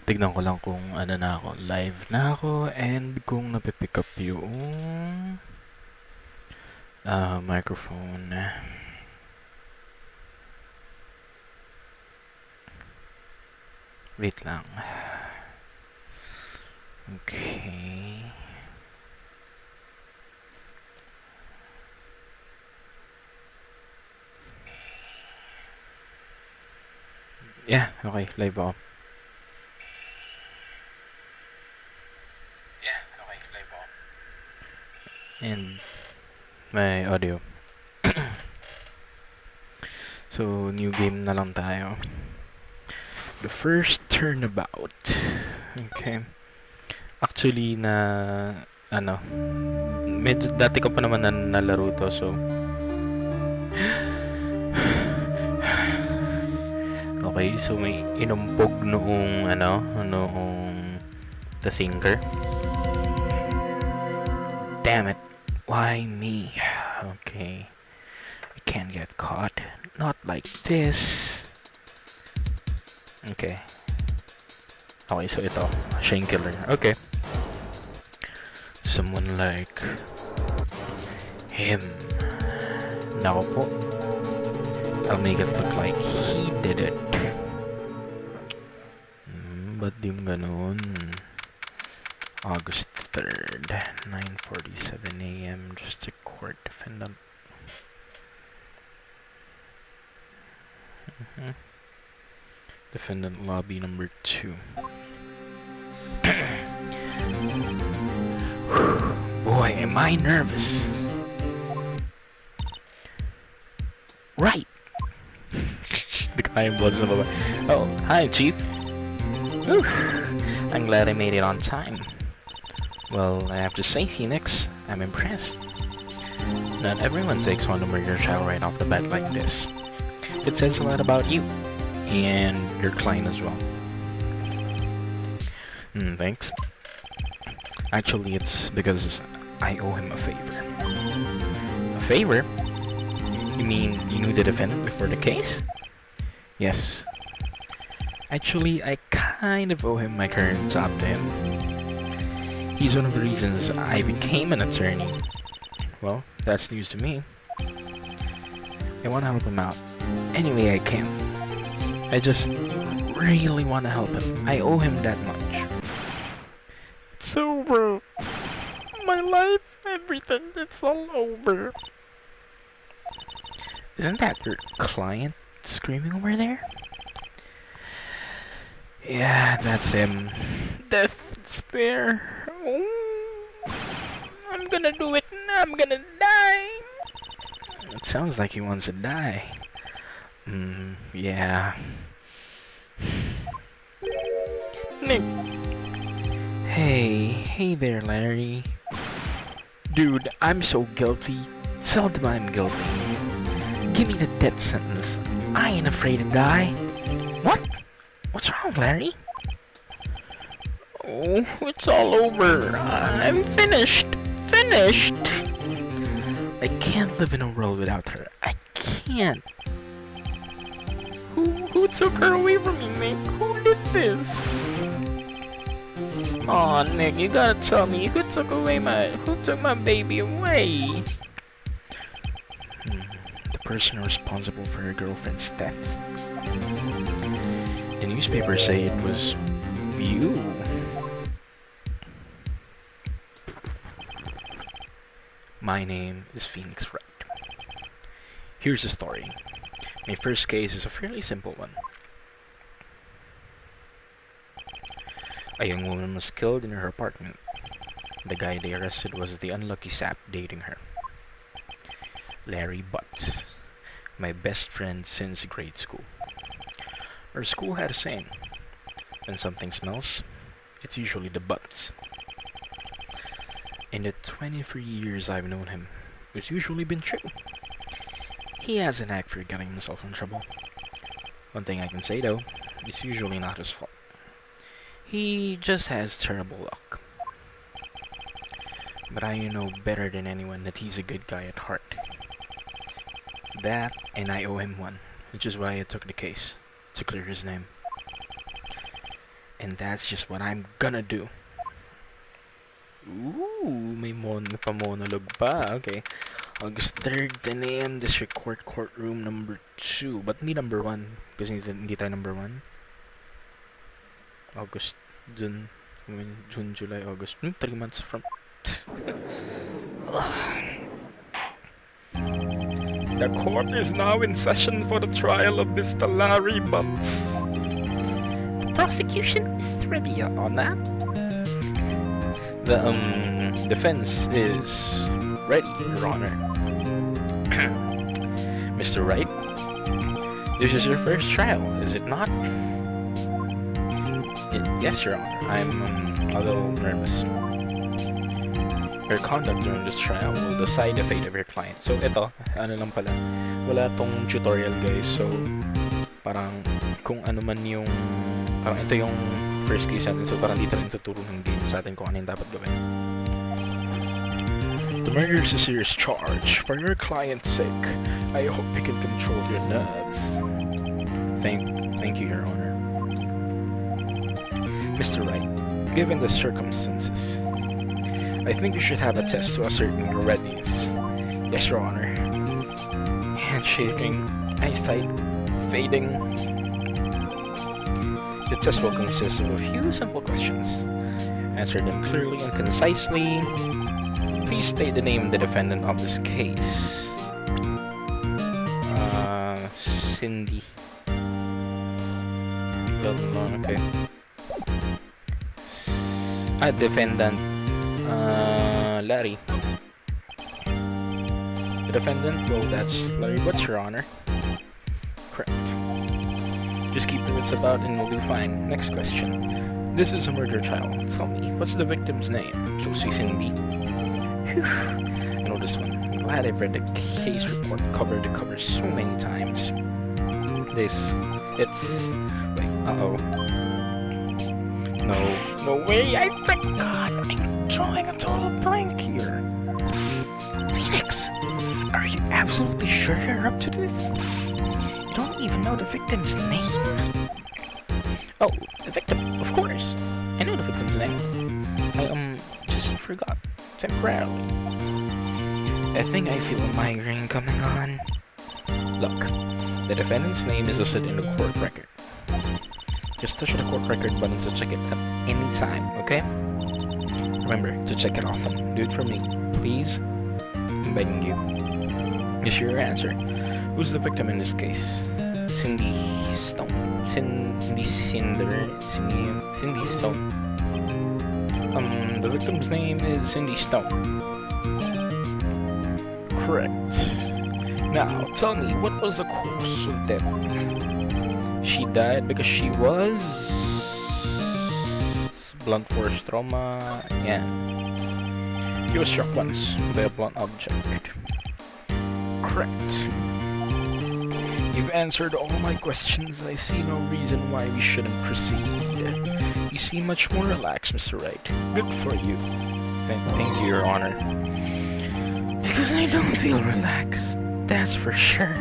Tignan ko lang kung ano na ako, live na ako and kung napipick up yung microphone. Wait lang. Okay. Yeah, okay, live ako. And may audio. So, new game na lang tayo. The first turnabout. Okay. Actually, medyo dati ko pa naman nalaro to, so okay, so may inumpog noong The Thinker. Damn it. Why me? Okay. I can't get caught. Not like this. Okay. Okay, so ito. Siya yung killer. Okay. Someone like him. Nako po. I'll make it look like he did it. Ba't di mo ganun? August 3rd, 9:47 a.m. Just a court defendant. Defendant lobby number 2. Boy, am I nervous. Right. The guy was over. Oh, hi, Chief. Whew. I'm glad I made it on time. Well, I have to say, Phoenix, I'm impressed. Not everyone takes on to murder a child right off the bat like this. It says a lot about you. And your client as well. Thanks. Actually, it's because I owe him a favor. A favor? You mean you knew the defendant before the case? Yes. Actually, I kind of owe him my current job to him. He's one of the reasons I became an attorney. Well, that's news to me. I want to help him out any way I can. I just really want to help him. I owe him that much. It's over. My life, everything, it's all over. Isn't that your client screaming over there? Yeah, that's him. Death, despair. Oh, I'm gonna do it. I'm gonna die. It sounds like he wants to die. Yeah. Nick. Hey there, Larry. Dude, I'm so guilty. Tell them I'm guilty. Give me the death sentence. I ain't afraid to die. What? What's wrong, Larry? Oh, it's all over. I'm finished. Finished! I can't live in a world without her. I can't. Who took her away from me, Nick? Who did this? Aw, Nick, you gotta tell me who took my baby away? The person responsible for her girlfriend's death. The newspapers say it was you. My name is Phoenix Wright. Here's the story. My first case is a fairly simple one. A young woman was killed in her apartment. The guy they arrested was the unlucky sap dating her. Larry Butts, my best friend since grade school. Our school had a saying, when something smells, it's usually the butts. In the 23 years I've known him, it's usually been true. He has an knack for getting himself in trouble. One thing I can say though, it's usually not his fault. He just has terrible luck. But I know better than anyone that he's a good guy at heart. That, and I owe him one, which is why I took the case, to clear his name. And that's just what I'm gonna do. Ooh, may monologue pa. Okay. August 3rd, 10 a.m. District Court, courtroom number 2. But hindi number 1. Kasi hindi tayo number 1. August, June, July, August. 3 months from... The court is now in session for the trial of Mr. Larry Butts. The prosecution is ready, Your Honor. The defense is ready, Your Honor. Mr. Wright, this is your first trial, is it not? Yes, Your Honor. I'm a little nervous. Your conduct during this trial will decide the fate of your client. So, ito, ano lang pala, wala tong tutorial, guys. So, parang, kung ano man yung, parang ito yung first case natin. So, parang dito rin tuturo ng game sa atin kung ano yung dapat gawin. The murder is a serious charge. For your client's sake, I hope you can control your nerves. Thank you, Your Honor. Mr. Wright, given the circumstances, I think you should have a test to ascertain your readiness. Yes, Your Honor. Handshaking, eyes tight, fading. The test will consist of a few simple questions. Answer them clearly and concisely. Please state the name of the defendant of this case. Cindy. Okay. Defendant. Larry. The defendant, well, that's Larry Butts, Your Honor. Correct. Just keep your wits about and we'll do fine. Next question. This is a murder trial. Tell me, what's the victim's name? So, si Cindy. Whew. I know this one. I'm glad I've read the case report cover to cover so many times. It's... Wait, uh-oh. No way, I forgot! I'm drawing a total blank here. Phoenix, are you absolutely sure you're up to this? You don't even know the victim's name? Oh, the victim, of course. I know the victim's name. I just forgot, temporarily. I think I feel a migraine coming on. Look, the defendant's name is listed in the court record. Just touch the court record button to check it at any time, okay? Remember to check it often. Do it for me, please. I'm begging you. Is your answer? Who's the victim in this case? Cindy Stone. Cindy Stone. The victim's name is Cindy Stone. Correct. Now, tell me, what was the cause of death? She died because she was blunt force trauma and she was struck once by a blunt object. Correct. You've answered all my questions. I see no reason why we shouldn't proceed. You seem much more relaxed, Mr. Wright. Good for you. Thank you, Your Honor. Because I don't feel relaxed, that's for sure.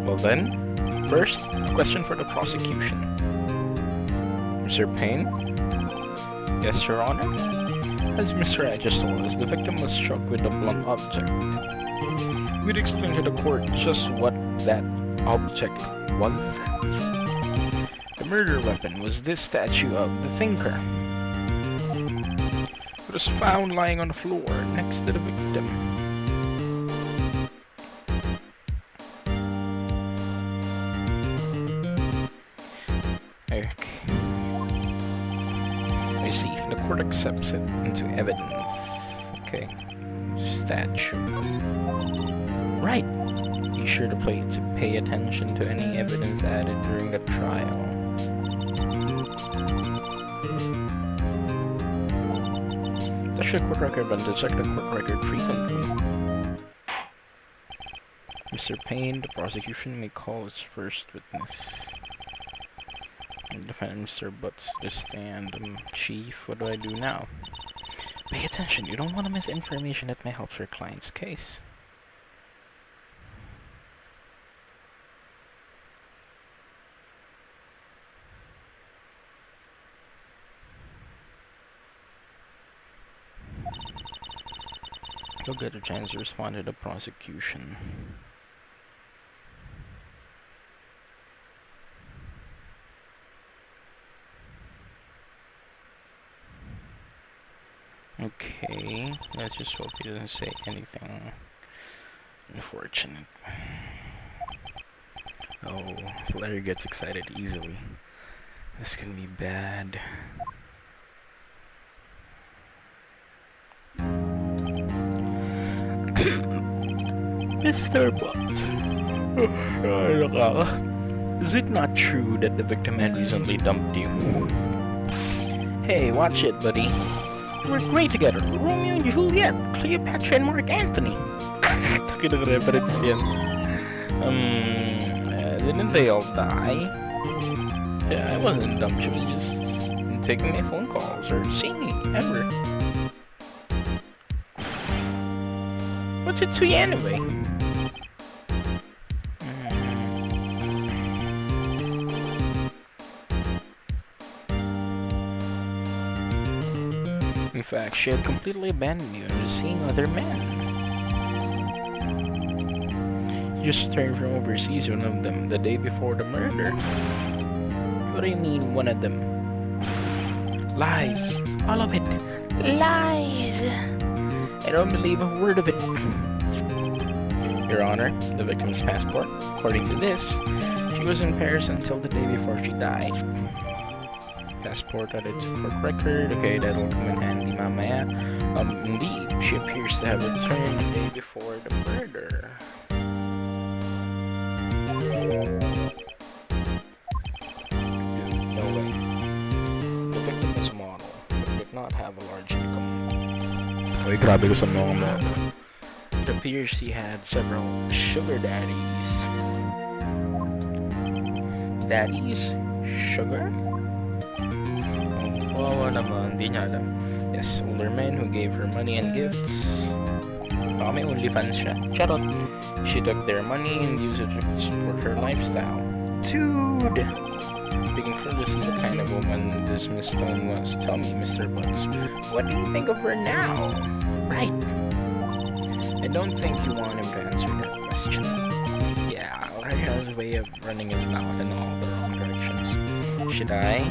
Well then, first, a question for the prosecution. Mr. Payne? Yes, Your Honor? As Mr. Wright just told us, the victim was struck with a blunt object. We'd explain to the court just what that object was. The murder weapon was this statue of the Thinker. It was found lying on the floor next to the victim. Okay. I see. The court accepts it into evidence. Okay. Statue. Right. Be sure to pay attention to any evidence added during the trial. Touch the court record button to check the court record frequently. Mr. Payne, the prosecution may call its first witness. Defendant Mr. Butts to stand. Chief, what do I do now? Pay attention, you don't want to miss information that may help your client's case. Mr. Payne, the prosecution may call its first witness. Defendant Mr. Butts to stand. Chief, what do I do now? Pay attention, you don't want to miss information that may help your client's case. Mr. Payne, the prosecution may call its first witness. You'll get a chance to respond to the prosecution. Okay, let's just hope he doesn't say anything unfortunate. Oh, Larry gets excited easily. This can be bad. Mr. Butts, is it not true that the victim had recently dumped you? Hey, watch it, buddy. We're great together. Romeo and Juliet, Cleopatra and Mark Antony. Take a reference yan. Didn't they all die? Yeah, I wasn't dumb. She was just taking my phone calls or seeing me ever. What's it to you anyway? In fact, she had completely abandoned you and was seeing other men. You just returned from overseas, one of them, the day before the murder. What do you mean, one of them? Lies. All of it. Lies. I don't believe a word of it. Your Honor, the victim's passport. According to this, she was in Paris until the day before she died. Passport added to court record. Okay, that'll come in handy mamaya. Indeed, she appears to have returned the day before the murder. Dude, no way. The victim was a model, but did not have a large income. Oy, grabe ko sa mga model. It appears she had several sugar daddies. Daddies? Sugar? Wawa naman, hindi niya alam. Yes, older men who gave her money and gifts. Baka may OnlyFans siya. Charot! She took their money and used it to support her lifestyle. Dude! Speaking for this is the kind of woman this Miss Stone was. Tell me, Mr. Butts, what do you think of her now? Right! I don't think you want him to answer that question. Yeah, Larry has a way of running his mouth in all the wrong directions. Should I?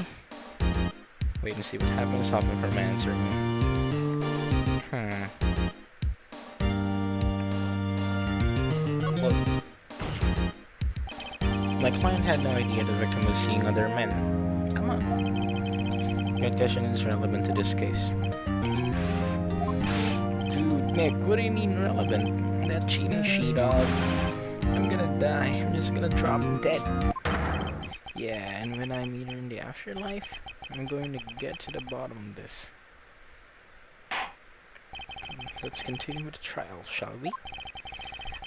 Wait and see what happens, stop him from answering. Look. My client had no idea the victim was seeing other men. Come on. Your question is relevant to this case. Dude, Nick, what do you mean relevant? That cheating she-dog. I'm gonna die. I'm just gonna drop dead. Yeah, and when I meet her in the afterlife, I'm going to get to the bottom of this. Let's continue with the trial, shall we?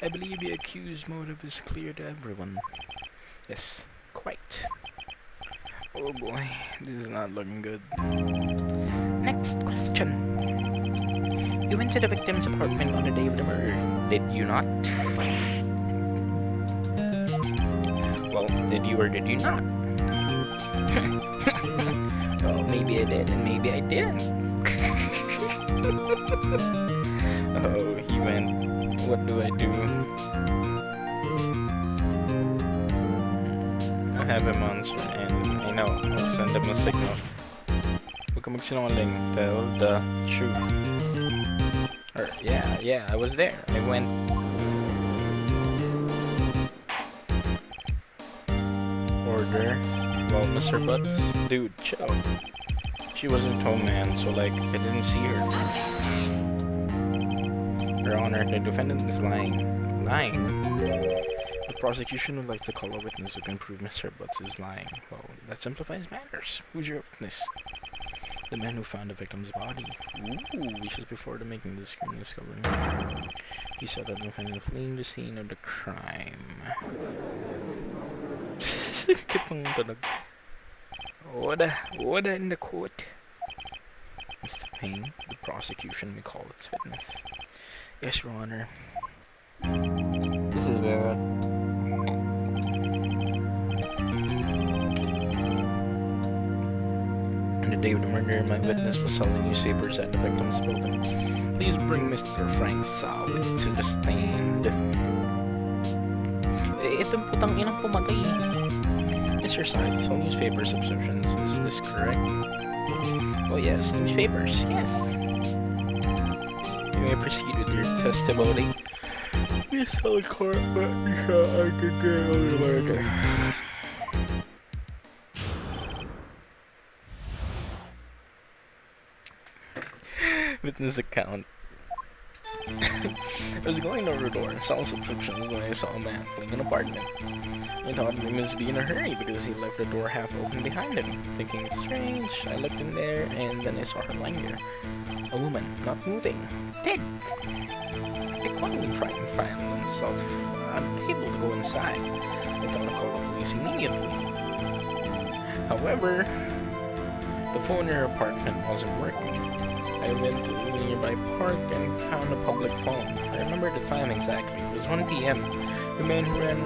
I believe the accused's motive is clear to everyone. Yes, quite. Oh boy, this is not looking good. Next question. You went to the victim's apartment on the day of the murder, did you not? Well, did you or did you not? Well, maybe I did and maybe I didn't. Oh, he went. What do I do? I have him answer and I know. I'll send him a signal. Huwag ka magsinungaling. Tell the truth. Or, yeah, I was there. I went. Order. Well, Mr. Butts, dude, chill. She wasn't home, man, so like, I didn't see her. Your Honor, the defendant is lying. Lying? The prosecution would like to call a witness who can prove Mr. Butts is lying. Well, that simplifies matters. Who's your witness? The man who found the victim's body. Ooh, which is before the making of the screen discovery. He saw the defendant fleeing the scene of the crime. Kitong tunog. Order in the court. Mr. Payne, the prosecution may call its witness. Yes, Your Honor. This is bad. The day of the murder, my witness was selling newspapers at the victim's building. Please bring Mr. Frank Solid to the stand. Itong putang inang pumatay. Mr. Solid sold newspaper subscriptions. Is this correct? Oh yes, newspapers, yes. You may proceed with your testimony. You sell court, but I could get on the murder. Witness account. I was going door to door selling subscriptions when I saw a man fleeing an apartment. I thought he must be in a hurry because he left the door half open behind him. Thinking it's strange, I looked in there and then I saw her lying there. A woman, not moving. Dead! I clung in frightened myself, unable to go inside. I thought I called the police immediately. However, the phone in her apartment wasn't working. I went to the nearby park and found a public phone. I remember the time exactly. It was 1 p.m. The man who ran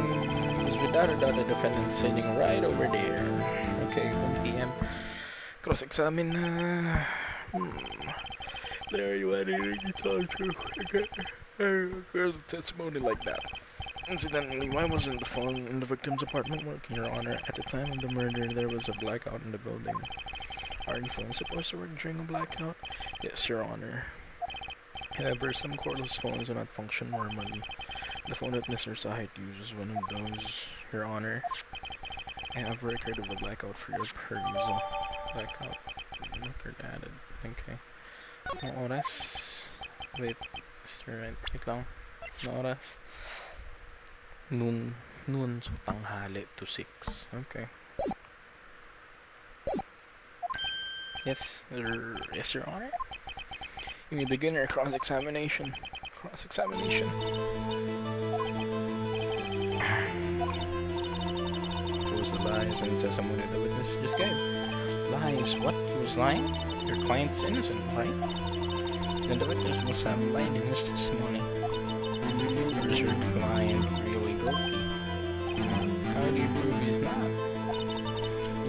was without a doubt the defendant sitting right over there. Okay, 1 p.m. Cross-examine. There you are, you talk to testimony like that. Incidentally, why wasn't the phone in the victim's apartment working, Your Honor? At the time of the murder, there was a blackout in the building. Aren't phones supposed to work during a blackout? Yes, Your Honor. However, some cordless phones do not function normally. The phone that Mr. Sahit uses one of those, Your Honor. I have a record of the blackout for your perusal. Blackout record added. Okay. Anong oras? Wait, Mr. Wright, wait lang. Anong oras? Noon, so tanghali to 6. Okay. Yes, Your Honor. You may begin your cross-examination. Cross-examination. Proves the lies and testimony the witness just gave. Lies? What? He was lying? Your client's innocent, right? Then the witness must have lied in his testimony. Or is your client really guilty? How do you prove he's not?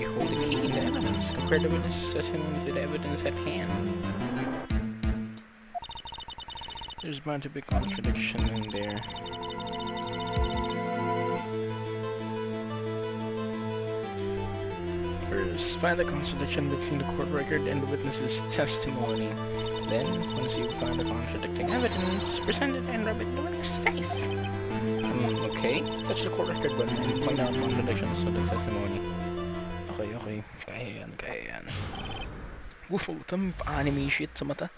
You hold the key to evidence. Compare the witness's testimony to the evidence at hand. There's bound to be contradiction in there. First, find the contradiction between the court record and the witness's testimony. Then, once you find the contradicting evidence, present it and rub it in the witness's face. Okay. Touch the court record button and point out contradictions to the testimony. Okay. Kaya yan. Woof, tam pa-anime shit sa mata.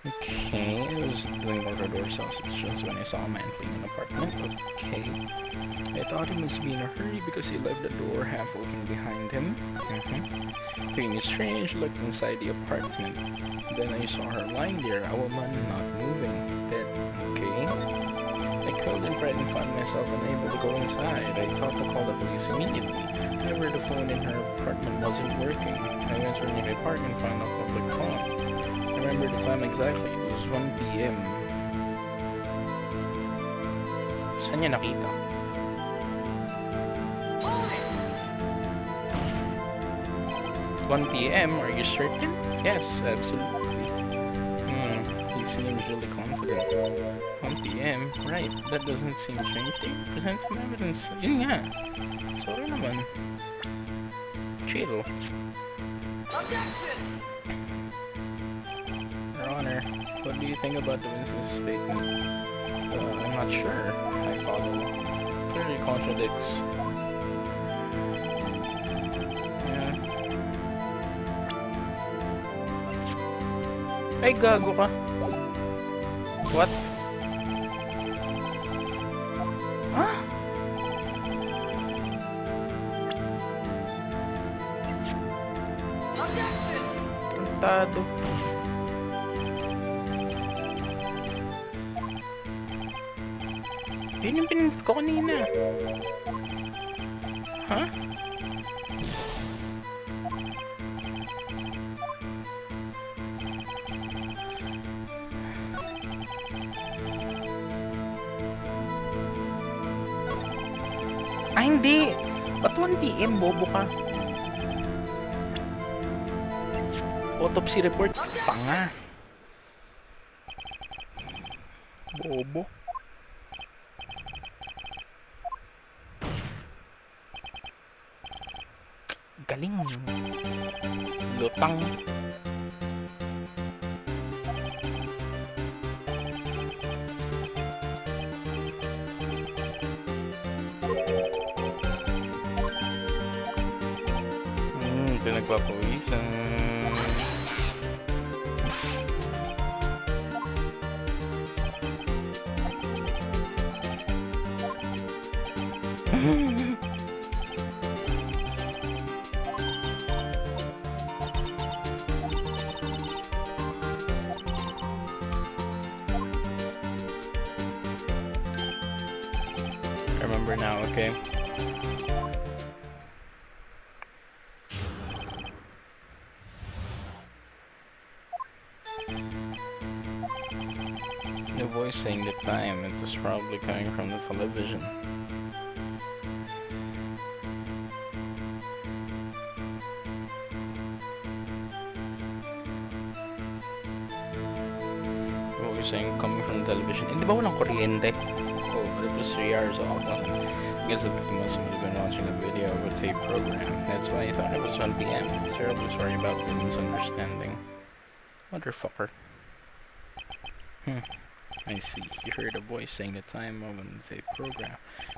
Okay, I was doing door-to-door sales subscriptions when I saw a man fleeing an apartment. Okay. I thought he must be in a hurry because he left the door half open behind him. Thinking it's strange, looked inside the apartment. Then I saw her lying there, a woman not moving. Dead. Okay. I called in fright and found myself unable to go inside. I thought to call the police immediately. However, the phone in her apartment wasn't working. I went to her nearby park and found a public phone. I remember the time exactly. It was 1 p.m. Saan niya nakita? "1 p.m. Are you certain?" "Yes, absolutely." He seems really confident. 1 p.m. Right, that doesn't seem strange. Present some evidence. Yun nga. Sorry naman. Chill. Objection! Your Honor, what do you think about the witness's statement? I'm not sure. I follow. Clearly contradicts. Yeah. Ay, gago ka. What? Huh? Objection! Tarantado. Yun yung pinindot ko kanina. Huh? Hindi! Ba't 1 p.m. bobo ka? Autopsy report. Tanga. Bobo. Galing. Lutang. Pinagpapawisan. I remember now, okay? The voice saying the time, it was probably coming from the television. The voice saying coming from the television. Hindi ba walang kuryente? Oh, but it was 3 hours off, wasn't it? I guess the victim must have been watching a video of a tape program. That's why I thought it was 1 p.m. Terribly sorry about the misunderstanding. Motherfucker. I see. You heard a voice saying the time of the tape program.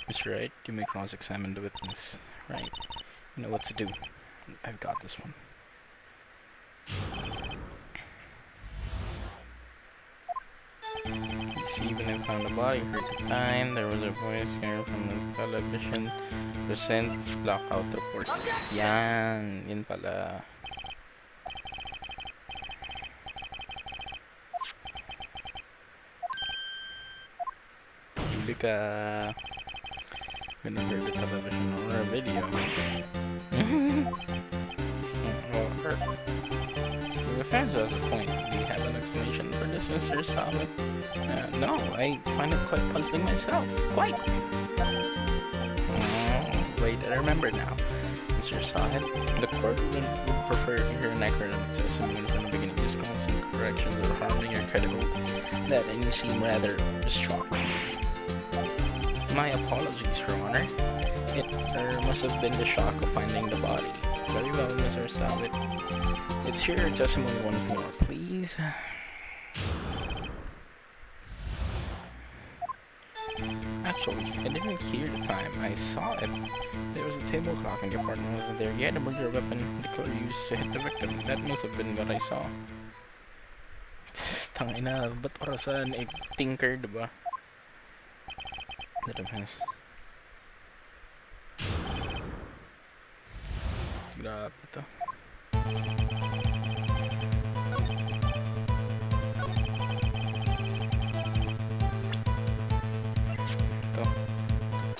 Mr. Wright, you may cross-examine the witness. Right. You know what to do. I've got this one. See, when I found the body, heard the time, there was a voice here from the television. Present blackout report. Yan! Yan pala. Huli ka. Gonna hear the television or a video. The fans has a point. Do you have an explanation for this, Mr. Solid? No, I find it quite puzzling myself. Quite. Wait, I remember now. Mr. Solid, the court would prefer to hear an accurate testimony from the beginning. Just constant corrections or harming your credibility. That and you seem rather distraught. My apologies, Your Honor. There must have been the shock of finding the body. Very well, Mr. Solid. Let's hear your testimony once more, please. Actually, I didn't hear the time. I saw it. There was a table clock in the apartment. Wasn't there yet a murder weapon the killer used to hit the victim? That must have been what I saw. Tangina, ba't orasan? Tinker, diba? The defense. Grabe ito.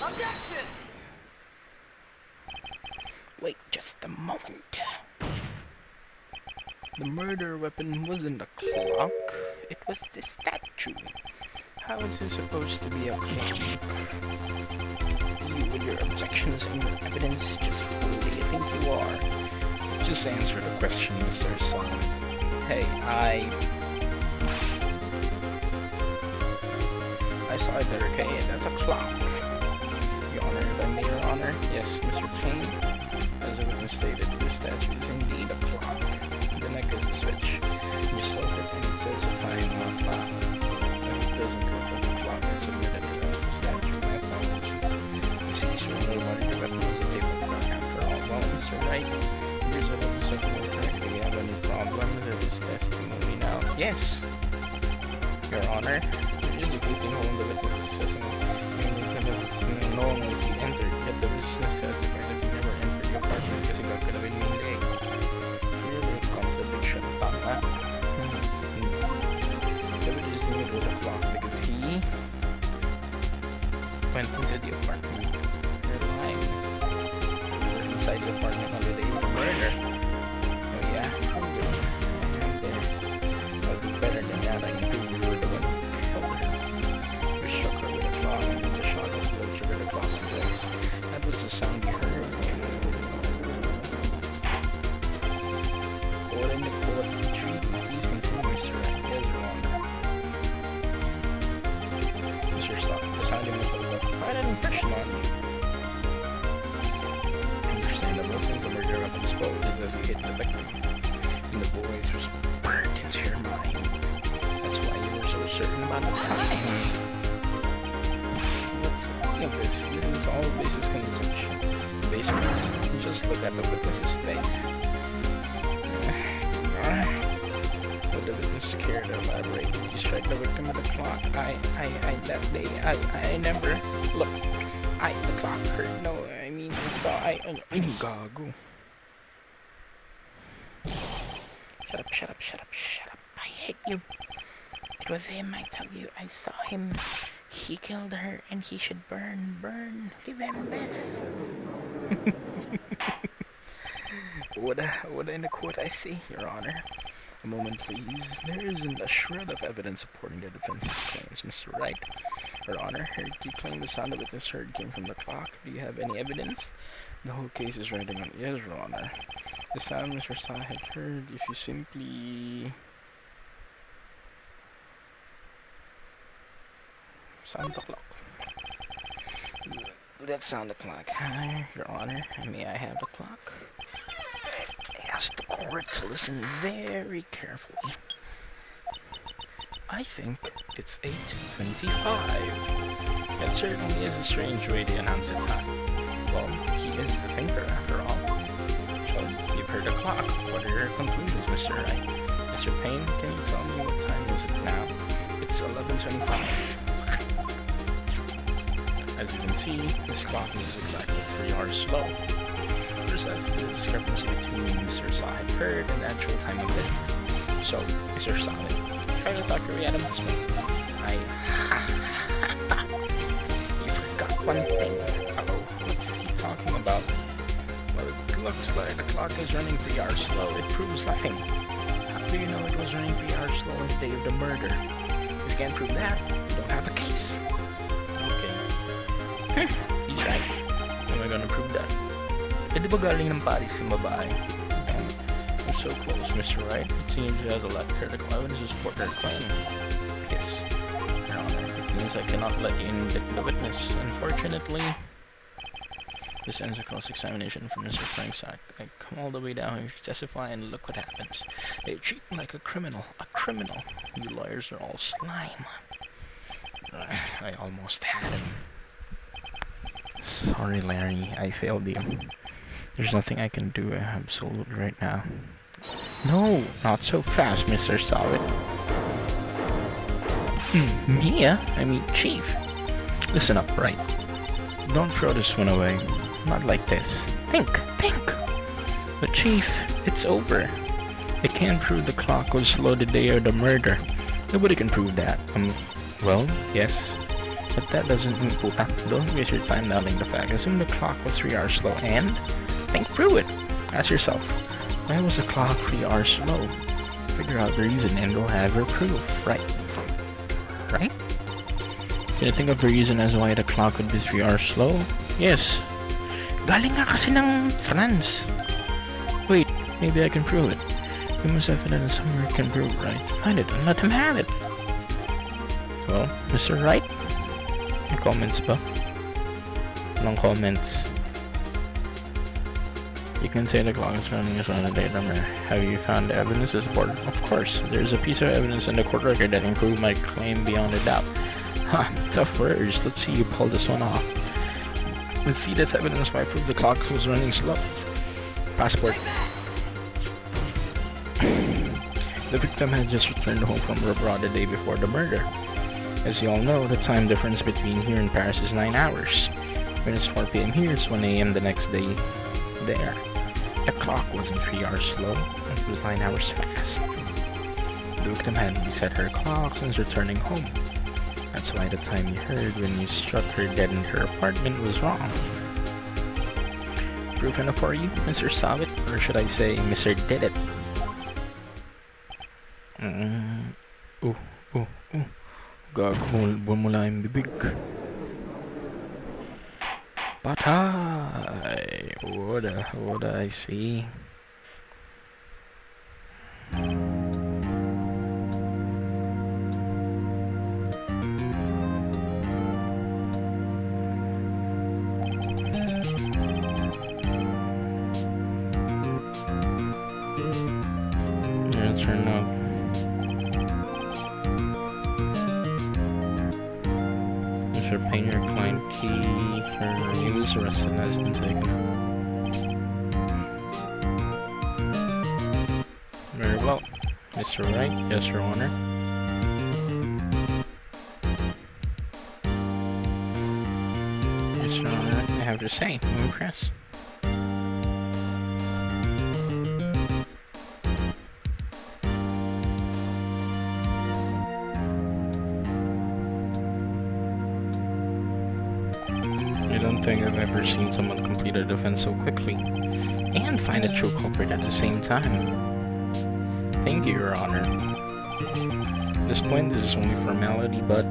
Objection! Wait just a moment. The murder weapon wasn't a clock. It was the statue. How is it supposed to be a clock? You with your objections and your evidence, just who do you think you are? Just answer the question, Mr. Son. Hey, I saw it there, okay? That's a clock. Your Honor, if I may, Your Honor. Yes, Mr. Payne. As the witness stated, the statue is indeed a clock. The neck is a switch. You just look it and it says a time on a clock. As it doesn't come from the clock, I submitted it as a statue. My apologies. You see, Sir, no wonder your weapon was a table clock after all. Well, Mr. Wright, here's what I'm saying. Do you have any problems with this testimony now? Yes, Your Honor. There is a gaping hole in the witness's testimony. No one was he entered, yet the witness testified that he never entered the apartment kasi gagawin mo hindi. Here will contradiction. Tama. The witness knew it was a clock because he went into the apartment. You're lying. You were inside the apartment on the day of the murder. Oh yeah? And then, I'll be better than that. I knew you were the one who killed her. You shook her with a clock, and the shot was what triggered the clock's place. That was the sound you heard. Quote in the court. Mr. Deciding must have left quite an impression on you. Understandable, since the murder weapon spoke is as you hit the victim, and the voice was burned into your mind. That's why you were so certain about the time. Let's think of this. This is all basis conjecture. Baseless. Just look at the witness's face. What the witness scared to elaborate. You strike the victim with the clock. That day, I never. Look, the clock hurt. No, I mean, I saw, gago. Shut up. I hate you. It was him, I tell you. I saw him. He killed her, and he should burn. Give him this. What in the court I say, Your Honor? A moment, please. There isn't a shred of evidence supporting the defense's claims, Mr. Wright. Your Honor, you claim the sound the witness heard came from the clock. Do you have any evidence? The whole case is riding on yes, Your Honor. The sound Mr. Sa had heard, if you simply... sound the clock. That sound the clock. Your Honor, may I have the clock? I ask the court to listen very carefully. I think it's 8:25. That certainly is a strange way to announce the time. Well, he is the thinker after all. So, you've heard the clock. What are your conclusions, Mr. Wright? Mr. Payne, can you tell me what time is it now? It's 11:25. As you can see, this clock is exactly 3 hours slow. There's a discrepancy between Mr. Sa had heard and the actual time of it. So, Mr. Sa, try to talk your way out of this one. You forgot one thing. Uh-oh, what's he talking about? Well, it looks like the clock is running 3 hours slow. It proves nothing. How do you know it was running 3 hours slow on the day of the murder? If you can't prove that, you don't have a case. Okay. He's right. How am I gonna prove that? Eh, di ba galing ng Paris yung babae? You're so close, Mr. Wright. It seems you have a lot of critical evidence to support their claim. Yes. Your Honor, it means I cannot let you indict the witness. Unfortunately, this ends a cross-examination from Mr. Frank's act. I come all the way down here to testify, and look what happens. They treat me like a criminal. A criminal. You lawyers are all slime. I almost had him. Sorry, Larry. I failed you. There's nothing I can do absolutely right now. No, not so fast, Mr. Solid. Mia? I mean, Chief. Listen up, Wright. Don't throw this one away. Not like this. Think. But Chief, it's over. I can't prove the clock was slow the day of the murder. Nobody can prove that. Well, yes. But that doesn't mean puta. Don't waste your time doubting the fact. Assume the clock was 3 hours slow and think through it. Ask yourself, why was the clock 3 hours slow? Figure out the reason and you'll have your proof, right? Right? Can you think of the reason as why the clock would be 3 hours slow? Yes. Galing nga kasi ng France. Wait, maybe I can prove it. You must have evidence somewhere you can prove, right? Find it and let him have it. Well, Mr. Wright? May comments ba? Walang comments. You can say the clock is running around the date number. Have you found the evidence to support it? Of course. There's a piece of evidence in the court record that can prove my claim beyond a doubt. Ha! Tough words. Let's see you pull this one off. Let's see this evidence why I prove the clock was running slow. Passport. The victim had just returned home from abroad the day before the murder. As you all know, the time difference between here and Paris is 9 hours. When it's 4 p.m. here, it's 1 a.m. the next day there. The clock wasn't 3 hours slow, it was 9 hours fast. The victim had reset her clock since returning home. That's why the time you heard when you struck her dead in her apartment was wrong. Proof enough for you, Mr. Savit? Or should I say, Mr. Did It? Gago, bumula yung bibig. Patay! What I see? After paying your client key, her newest resident has been taken. Very well. Mr. Wright, yes, Your Honor. Yes, Your Honor, I have to say, I'm impressed. I don't think I've ever seen someone complete a defense so quickly, and find a true culprit at the same time. Thank you, Your Honor. At this point, this is only formality, but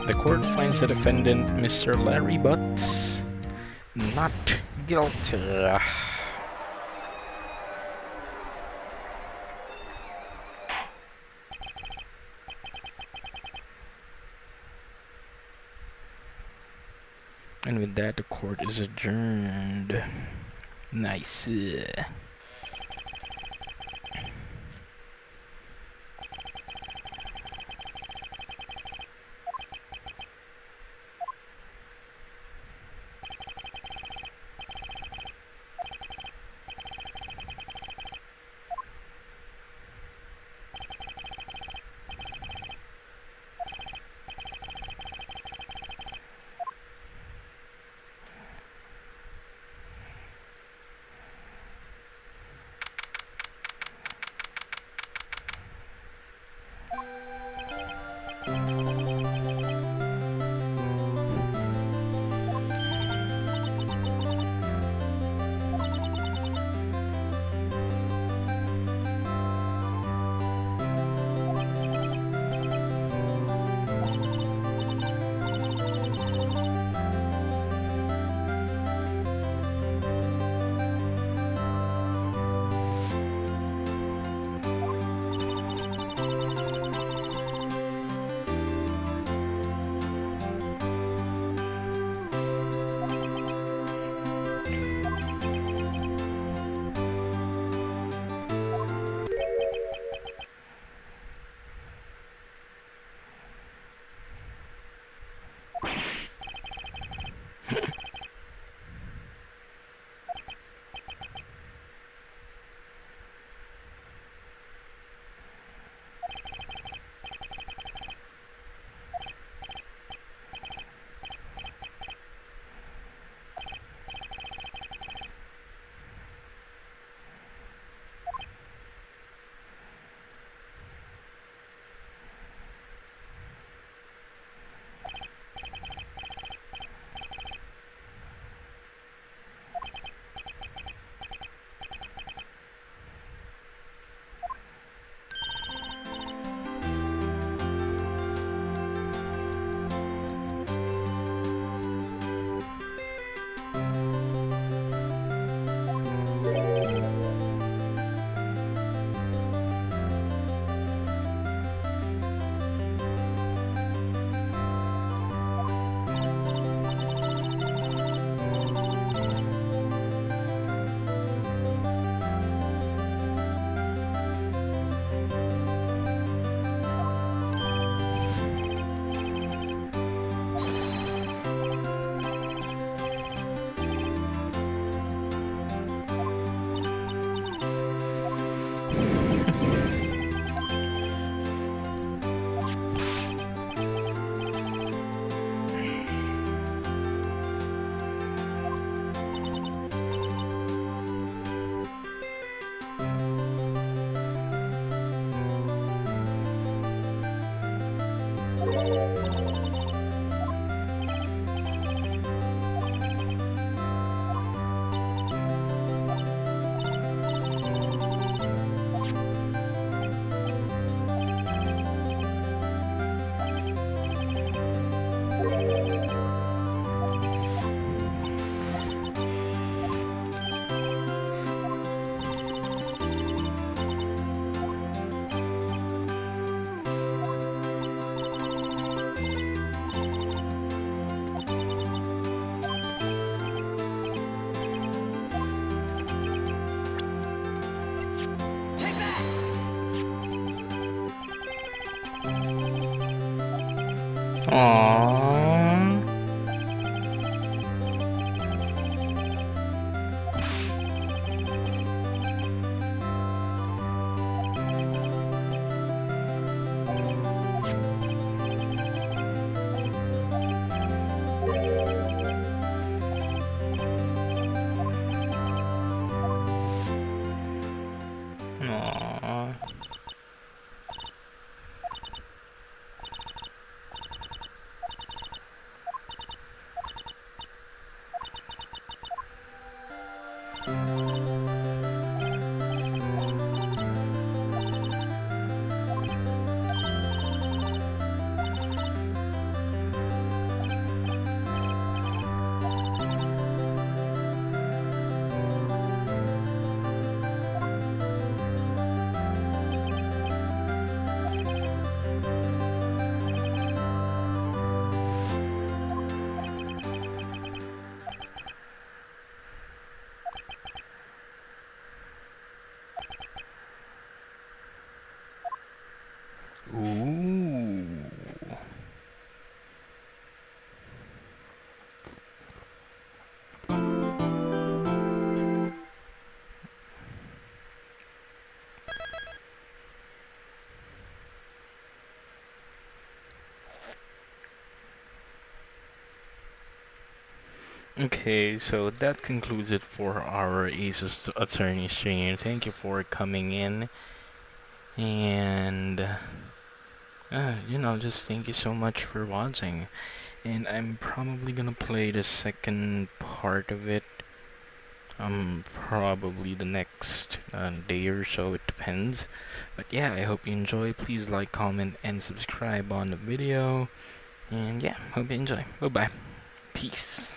the court finds the defendant, Mr. Larry Butts, not guilty. And with that, the court is adjourned. Nice. Aww. Aww. Ooh. Okay, so that concludes it for our Aces Attorney stream. Thank you for coming in, and just thank you so much for watching. And I'm probably gonna play the second part of it. Probably the next day or so. It depends. But yeah, I hope you enjoy. Please like, comment, and subscribe on the video. And yeah, hope you enjoy. Bye bye. Peace.